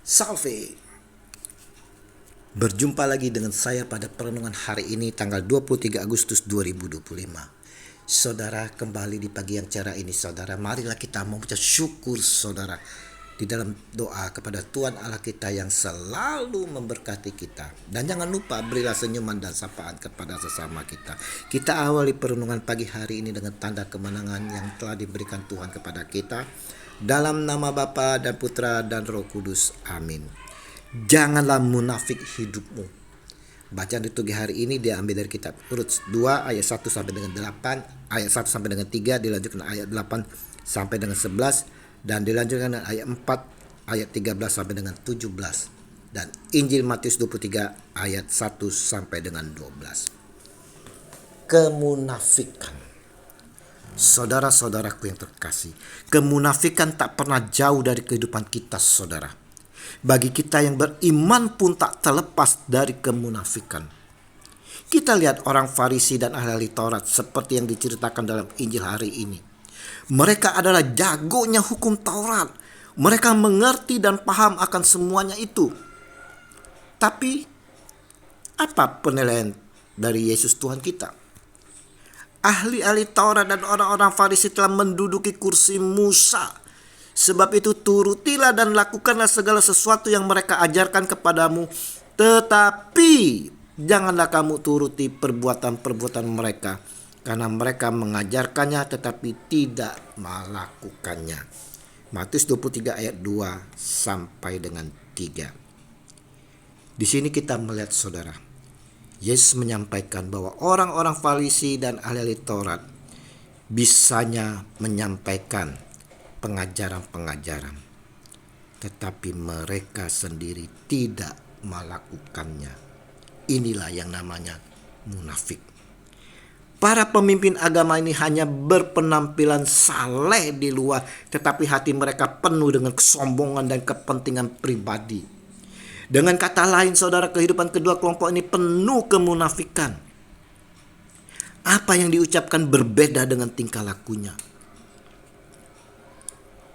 Salve. Berjumpa lagi dengan saya pada perenungan hari ini tanggal 23 Agustus 2025. Saudara, kembali di pagi yang cerah ini saudara, marilah kita mengucap syukur saudara di dalam doa kepada Tuhan Allah kita yang selalu memberkati kita. Dan jangan lupa berilah senyuman dan sapaan kepada sesama kita. Kita awali perenungan pagi hari ini dengan tanda kemenangan yang telah diberikan Tuhan kepada kita. Dalam nama Bapa dan Putra dan Roh Kudus. Amin. Janganlah munafik hidupmu. Bacaan liturgi hari ini diambil dari kitab Urut 2 ayat 1 sampai dengan 8, ayat 1 sampai dengan 3, dilanjutkan ayat 8 sampai dengan 11, dan dilanjutkan dengan ayat 4 ayat 13 sampai dengan 17, dan Injil Matius 23 ayat 1 sampai dengan 12. Kemunafikan. Saudara-saudaraku yang terkasih, kemunafikan tak pernah jauh dari kehidupan kita saudara. Bagi kita yang beriman pun tak terlepas dari kemunafikan. Kita lihat orang Farisi dan ahli Taurat seperti yang diceritakan dalam Injil hari ini. Mereka adalah jagonya hukum Taurat. Mereka mengerti dan paham akan semuanya itu. Tapi apa penilaian dari Yesus Tuhan kita? Ahli-ahli Taurat dan orang-orang Farisi telah menduduki kursi Musa. Sebab itu turutilah dan lakukanlah segala sesuatu yang mereka ajarkan kepadamu. Tetapi janganlah kamu turuti perbuatan-perbuatan mereka. Karena mereka mengajarkannya tetapi tidak melakukannya. Matius 23 ayat 2 sampai dengan 3. Di sini kita melihat saudara, Yesus menyampaikan bahwa orang-orang Farisi dan ahli Taurat bisanya menyampaikan pengajaran-pengajaran, tetapi mereka sendiri tidak melakukannya. Inilah yang namanya munafik. Para pemimpin agama ini hanya berpenampilan saleh di luar, tetapi hati mereka penuh dengan kesombongan dan kepentingan pribadi. Dengan kata lain saudara, kehidupan kedua kelompok ini penuh kemunafikan. Apa yang diucapkan berbeda dengan tingkah lakunya.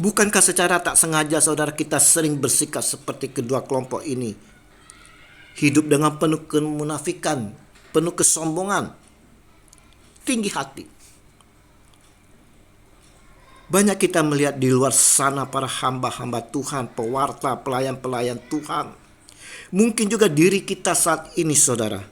Bukankah secara tak sengaja saudara kita sering bersikap seperti kedua kelompok ini? Hidup dengan penuh kemunafikan, penuh kesombongan, tinggi hati. Banyak kita melihat di luar sana para hamba-hamba Tuhan, pewarta, pelayan-pelayan Tuhan. Mungkin juga diri kita saat ini saudara,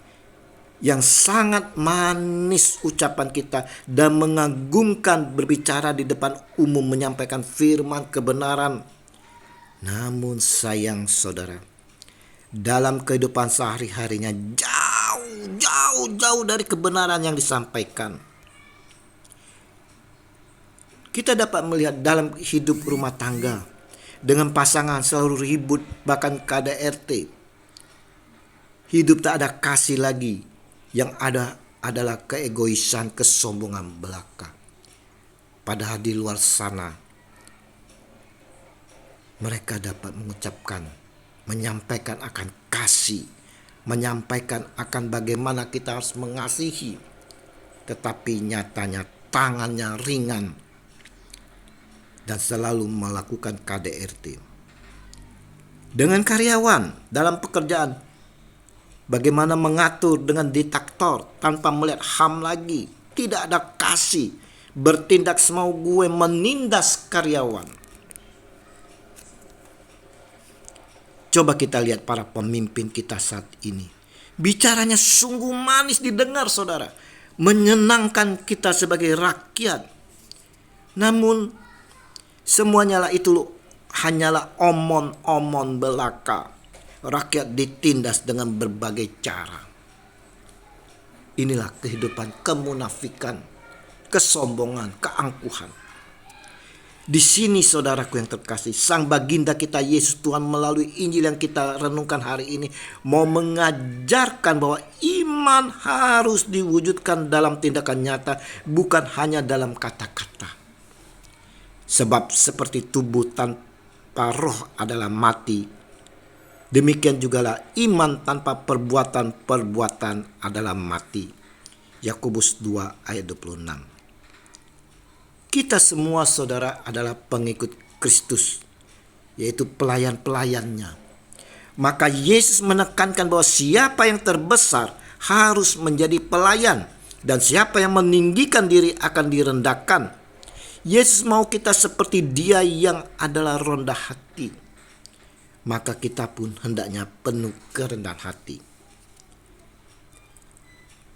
yang sangat manis ucapan kita dan mengagumkan berbicara di depan umum menyampaikan firman kebenaran. Namun sayang saudara, dalam kehidupan sehari-harinya jauh dari kebenaran yang disampaikan. Kita dapat melihat dalam hidup rumah tangga, dengan pasangan selalu ribut, bahkan KDRT. Hidup tak ada kasih lagi, yang ada adalah keegoisan, kesombongan belaka. Padahal di luar sana mereka dapat mengucapkan, menyampaikan akan kasih, menyampaikan akan bagaimana kita harus mengasihi, tetapi nyatanya tangannya ringan dan selalu melakukan KDRT. Dengan karyawan dalam pekerjaan, bagaimana mengatur dengan diktator tanpa melihat HAM lagi. Tidak ada kasih. Bertindak semau gue, menindas karyawan. Coba kita lihat para pemimpin kita saat ini. Bicaranya sungguh manis didengar saudara. Menyenangkan kita sebagai rakyat. Namun semuanya itu hanyalah omon-omon belaka. Rakyat ditindas dengan berbagai cara. Inilah kehidupan kemunafikan, kesombongan, keangkuhan. Di sini saudaraku yang terkasih, Sang Baginda kita Yesus Tuhan melalui Injil yang kita renungkan hari ini mau mengajarkan bahwa iman harus diwujudkan dalam tindakan nyata, bukan hanya dalam kata-kata. Sebab seperti tubuh tanpa roh adalah mati, demikian jugalah iman tanpa perbuatan-perbuatan adalah mati. Yakobus 2 ayat 26. Kita semua saudara adalah pengikut Kristus, yaitu pelayan-pelayannya. Maka Yesus menekankan bahwa siapa yang terbesar harus menjadi pelayan, dan siapa yang meninggikan diri akan direndahkan. Yesus mau kita seperti Dia yang adalah rendah hati. Maka kita pun hendaknya penuh kerendahan hati.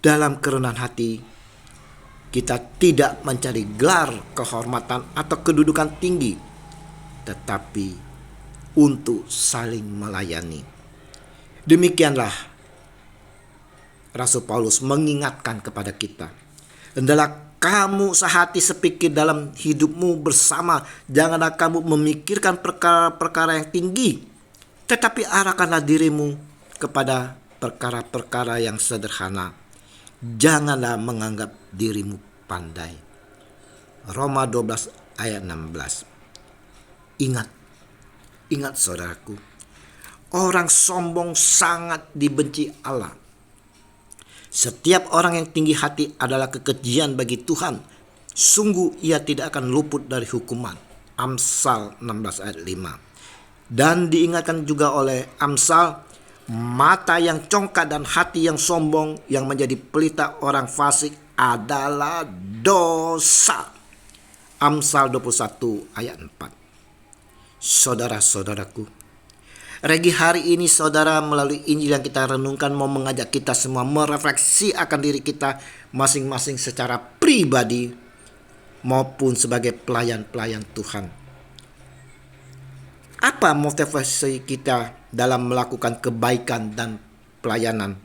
Dalam kerendahan hati, kita tidak mencari gelar, kehormatan, atau kedudukan tinggi, tetapi untuk saling melayani. Demikianlah Rasul Paulus mengingatkan kepada kita, hendaklah kamu sehati sepikir dalam hidupmu bersama. Janganlah kamu memikirkan perkara-perkara yang tinggi, tetapi arahkanlah dirimu kepada perkara-perkara yang sederhana. Janganlah menganggap dirimu pandai. Roma 12 ayat 16. Ingat saudaraku, orang sombong sangat dibenci Allah. Setiap orang yang tinggi hati adalah kekejian bagi Tuhan. Sungguh ia tidak akan luput dari hukuman. Amsal 16 ayat 5. Dan diingatkan juga oleh Amsal, mata yang congkak dan hati yang sombong yang menjadi pelita orang fasik adalah dosa. Amsal 21 ayat 4. Saudara-saudaraku, Regi hari ini saudara melalui Injil yang kita renungkan mau mengajak kita semua merefleksi akan diri kita masing-masing secara pribadi maupun sebagai pelayan-pelayan Tuhan. Apa motivasi kita dalam melakukan kebaikan dan pelayanan?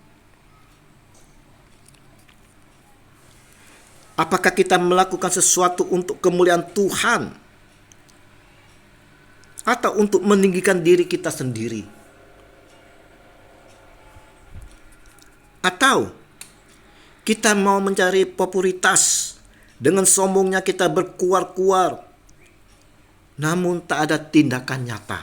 Apakah kita melakukan sesuatu untuk kemuliaan Tuhan atau untuk meninggikan diri kita sendiri? Atau kita mau mencari popularitas, dengan sombongnya kita berkuar-kuar namun tak ada tindakan nyata?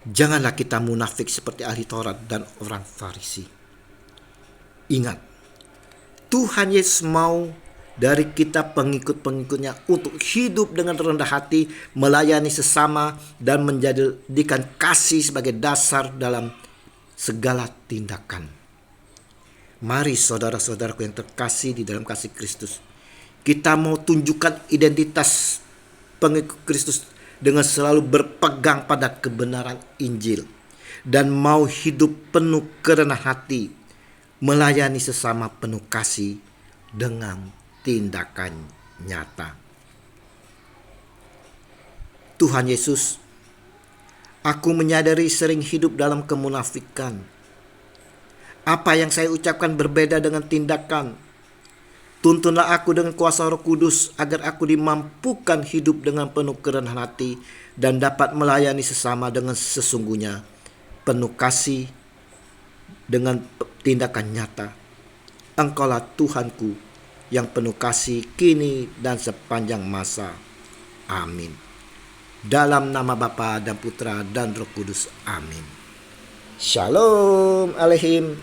Janganlah kita munafik seperti ahli Taurat dan orang Farisi. Ingat, Tuhan Yesus mau dari kita pengikut-pengikutnya untuk hidup dengan rendah hati, melayani sesama, dan menjadikan kasih sebagai dasar dalam segala tindakan. Mari saudara-saudaraku yang terkasih di dalam kasih Kristus, kita mau tunjukkan identitas pengikut Kristus dengan selalu berpegang pada kebenaran Injil, dan mau hidup penuh kerendahan hati, melayani sesama penuh kasih dengan tindakan nyata. Tuhan Yesus, aku menyadari sering hidup dalam kemunafikan. Apa yang saya ucapkan berbeda dengan tindakan. Tuntunlah aku dengan kuasa Roh Kudus agar aku dimampukan hidup dengan penuh kerendahan hati dan dapat melayani sesama dengan sesungguhnya, penuh kasih dengan tindakan nyata. Engkaulah Tuhanku yang penuh kasih kini dan sepanjang masa. Amin. Dalam nama Bapa dan Putra dan Roh Kudus. Amin. Shalom Aleihim.